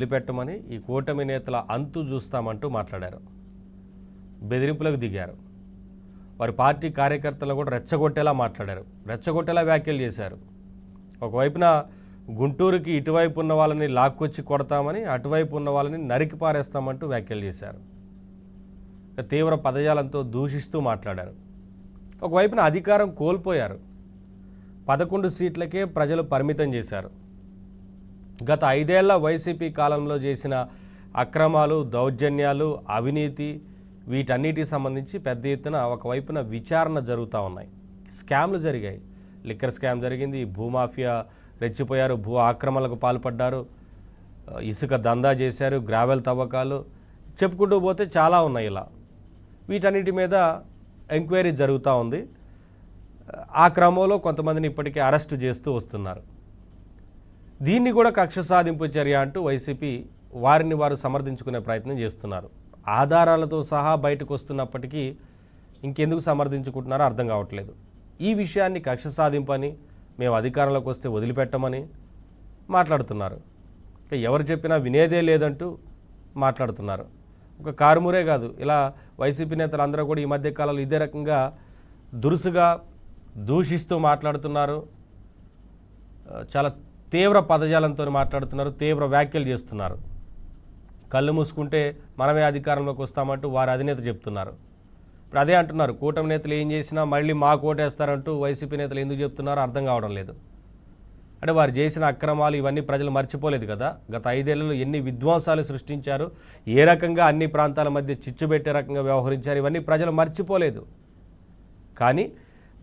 వదిలిపెట్టమని ఈ కూటమి నేతల అంతు చూస్తామంటూ మాట్లాడారు. బెదిరింపులకు దిగారు. వారి పార్టీ కార్యకర్తలను కూడా రెచ్చగొట్టేలా మాట్లాడారు, రెచ్చగొట్టేలా వ్యాఖ్యలు చేశారు. ఒకవైపున గుంటూరుకి ఇటువైపు ఉన్న వాళ్ళని లాక్కొచ్చి కొడతామని, అటువైపు ఉన్న వాళ్ళని నరికి పారేస్తామంటూ వ్యాఖ్యలు చేశారు. తీవ్ర పదజాలంతో దూషిస్తూ మాట్లాడారు. ఒకవైపున అధికారం కోల్పోయారు. 11 సీట్లకే ప్రజలు పరిమితం చేశారు. గత 5 ఏళ్ల వైసీపీ కాలంలో చేసిన అక్రమాలు, దౌర్జన్యాలు, అవినీతి వీటన్నిటికి సంబంధించి పెద్ద ఎత్తున ఒకవైపున విచారణ జరుగుతూ ఉన్నాయి. స్కామ్లు జరిగాయి. లిక్కర్ స్కామ్ జరిగింది, భూమాఫియా రెచ్చిపోయారు, భూ ఆక్రమణలకు పాల్పడ్డారు, ఇసుక దందా చేశారు, గ్రావెల్ తవ్వకాలు, చెప్పుకుంటూ పోతే చాలా ఉన్నాయి. ఇలా వీటన్నిటి మీద ఎంక్వైరీ జరుగుతూ ఉంది. ఆ క్రమంలో కొంతమందిని ఇప్పటికే అరెస్టు చేస్తూ వస్తున్నారు. దీన్ని కూడా కక్ష సాధింపు చర్య అంటూ వైసీపీ వారిని వారు సమర్థించుకునే ప్రయత్నం చేస్తున్నారు. ఆధారాలతో సహా బయటకు వస్తున్నప్పటికీ ఇంకెందుకు సమర్థించుకుంటున్నారో అర్థం కావట్లేదు. ఈ విషయాన్ని కక్ష సాధింపని, మేము అధికారంలోకి వస్తే వదిలిపెట్టమని మాట్లాడుతున్నారు. ఎవరు చెప్పినా వినేదే లేదంటూ మాట్లాడుతున్నారు. ఒక కారుమూరే కాదు, ఇలా వైసీపీ నేతలు అందరూ కూడా ఈ మధ్య కాలంలో ఇదే రకంగా దురుసుగా దూషిస్తూ మాట్లాడుతున్నారు. చాలా తీవ్ర పదజాలంతో మాట్లాడుతున్నారు, తీవ్ర వ్యాఖ్యలు చేస్తున్నారు. కళ్ళు మూసుకుంటే మనమే అధికారంలోకి వస్తామంటూ వారి అధినేత చెప్తున్నారు. ఇప్పుడు అదే అంటున్నారు, కూటమి నేతలు ఏం చేసినా మళ్ళీ మా కోటేస్తారంటూ వైసీపీ నేతలు ఎందుకు చెప్తున్నారో అర్థం కావడం లేదు. అంటే వారు చేసిన అక్రమాలు ఇవన్నీ ప్రజలు మర్చిపోలేదు కదా. గత 5 ఏళ్లలో ఎన్ని విధ్వంసాలు సృష్టించారు, ఏ రకంగా అన్ని ప్రాంతాల మధ్య చిచ్చు పెట్టే రకంగా వ్యవహరించారు, ఇవన్నీ ప్రజలు మర్చిపోలేదు. కానీ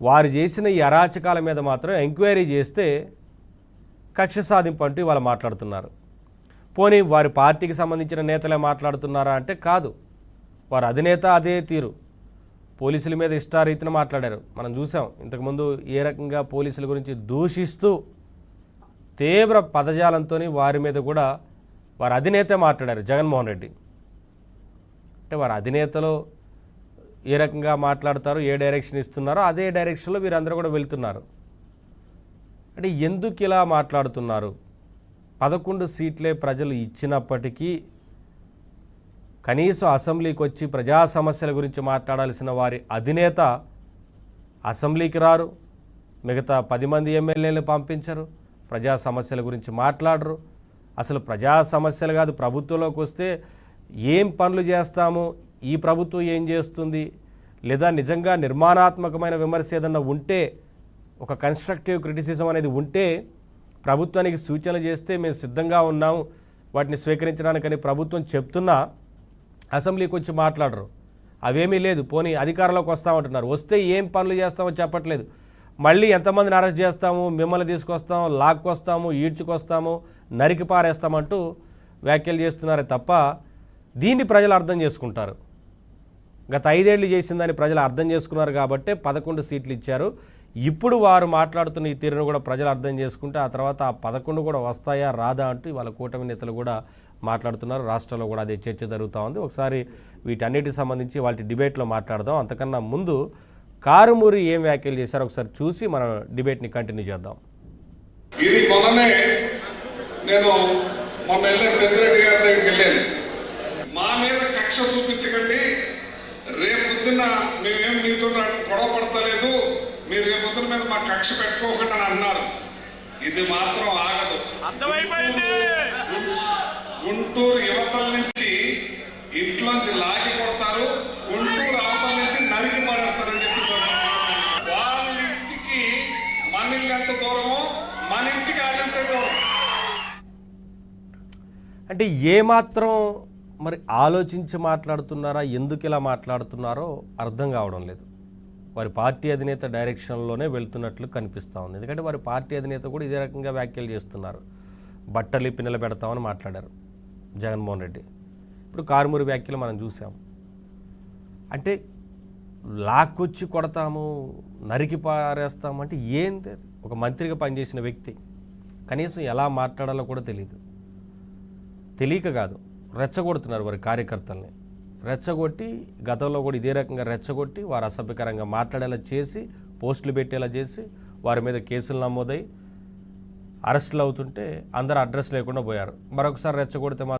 వారు చేసిన ఈ అరాచకాల మీద మాత్రం ఎంక్వైరీ చేస్తే కక్ష సాధింపు అంటూ ఇవాళ మాట్లాడుతున్నారు. పోనీ వారి పార్టీకి సంబంధించిన నేతలే మాట్లాడుతున్నారా అంటే కాదు, వారి అధినేత అదే తీరు. పోలీసుల మీద ఇష్టారీతిన మాట్లాడారు. మనం చూసాం ఇంతకుముందు ఏ రకంగా పోలీసుల గురించి దూషిస్తూ తీవ్ర పదజాలంతో వారి మీద కూడా వారి అధినేత మాట్లాడారు, జగన్మోహన్ రెడ్డి. అంటే వారి అధినేతలో ఏ రకంగా మాట్లాడతారో, ఏ డైరెక్షన్ ఇస్తున్నారో అదే డైరెక్షన్లో వీరందరూ కూడా వెళ్తున్నారు. అంటే ఎందుకు ఇలా మాట్లాడుతున్నారు? 11 సీట్లే ప్రజలు ఇచ్చినప్పటికీ కనీసం అసెంబ్లీకి వచ్చి ప్రజా సమస్యల గురించి మాట్లాడాల్సిన వారి అధినేత అసెంబ్లీకి రారు, మిగతా 10 మంది ఎమ్మెల్యేలు పంపించరు, ప్రజా సమస్యల గురించి మాట్లాడరు. అసలు ప్రజా సమస్యలు కాదు, ప్రభుత్వంలోకి వస్తే ఏం పనులు చేస్తాము, ఈ ప్రభుత్వం ఏం చేస్తుంది, లేదా నిజంగా నిర్మాణాత్మకమైన విమర్శ ఏదన్నా ఉంటే, ఒక కన్స్ట్రక్టివ్ క్రిటిసిజం అనేది ఉంటే ప్రభుత్వానికి సూచనలు చేస్తే మేము సిద్ధంగా ఉన్నాము వాటిని స్వీకరించడానికని ప్రభుత్వం చెప్తున్నా అసెంబ్లీకి వచ్చి మాట్లాడరు. అవేమీ లేదు. పోనీ అధికారంలోకి వస్తామంటున్నారు, వస్తే ఏం పనులు చేస్తామో చెప్పట్లేదు. మళ్ళీ ఎంతమందిని అరెస్ట్ చేస్తాము, మిమ్మల్ని తీసుకొస్తాము, లాక్కొస్తాము, ఈడ్చుకొస్తాము, నరికి పారేస్తామంటూ వ్యాఖ్యలు చేస్తున్నారే తప్ప దీన్ని ప్రజలు అర్థం చేసుకుంటారు. గత 5 ఏళ్ళు చేసిందని ప్రజలు అర్థం చేసుకున్నారు కాబట్టే 11 సీట్లు ఇచ్చారు. ఇప్పుడు వారు మాట్లాడుతున్న ఈ తీరును కూడా ప్రజలు అర్థం చేసుకుంటే ఆ తర్వాత ఆ 11 కూడా వస్తాయా రాదా అంటూ ఇవాళ కూటమి నేతలు కూడా మాట్లాడుతున్నారు. రాష్ట్రంలో కూడా అదే చర్చ జరుగుతూ ఉంది. ఒకసారి వీటన్నిటికి సంబంధించి వాటి డిబేట్లో మాట్లాడదాం. అంతకన్నా ముందు కారుమూరి ఏం వ్యాఖ్యలు చేశారో ఒకసారి చూసి మనం డిబేట్ని కంటిన్యూ చేద్దాం. ఇది మొన్ననే నేను మొన్న పెద్దిరెడ్డి గారి దగ్గరికి వెళ్ళాను. మా మీద కక్ష చూపించకండి, రేపొద్దున మేమేం మీతో గొడవ పడతలేదు, మీరు రేపొద్దున మీద మా కక్ష పెట్టుకోకుండా అని అన్నారు. ఇది మాత్రం ఆగదు. గుంటూరు యువతల నుంచి ఇంట్లోంచి లాగి కొడతారు, గుంటూరు అవతల నుంచి నరికి పడేస్తారని చెప్పి వాళ్ళ ఇంటికి మన ఇల్లు ఎంత దూరమో మన ఇంటికి వాళ్ళంత దూరం. అంటే ఏమాత్రం మరి ఆలోచించి మాట్లాడుతున్నారా, ఎందుకు ఇలా మాట్లాడుతున్నారో అర్థం కావడం లేదు. వారి పార్టీ అధినేత డైరెక్షన్లోనే వెళ్తున్నట్లు కనిపిస్తూ ఉంది. ఎందుకంటే వారి పార్టీ అధినేత కూడా ఇదే రకంగా వ్యాఖ్యలు చేస్తున్నారు. బట్టలు ఇప్పి నిలబెడతామని మాట్లాడారు జగన్మోహన్ రెడ్డి. ఇప్పుడు కారుమూరి వ్యాఖ్యలు మనం చూసాం. అంటే లాక్కొచ్చి కొడతాము, నరికి పారేస్తాము అంటే ఏంటి? ఒక మంత్రిగా పనిచేసిన వ్యక్తి కనీసం ఎలా మాట్లాడాలో కూడా తెలియక కాదు, రెచ్చగొడుతున్నారు వారి కార్యకర్తల్ని. రెచ్చగొట్టి గతంలో కూడా ఇదే రకంగా రెచ్చగొట్టి వారు అసభ్యకరంగా మాట్లాడేలా చేసి, పోస్టులు పెట్టేలా చేసి, వారి మీద కేసులు నమోదై అరెస్టులు అవుతుంటే అందరు అడ్రస్ లేకుండా పోయారు. మరొకసారి రెచ్చగొడితే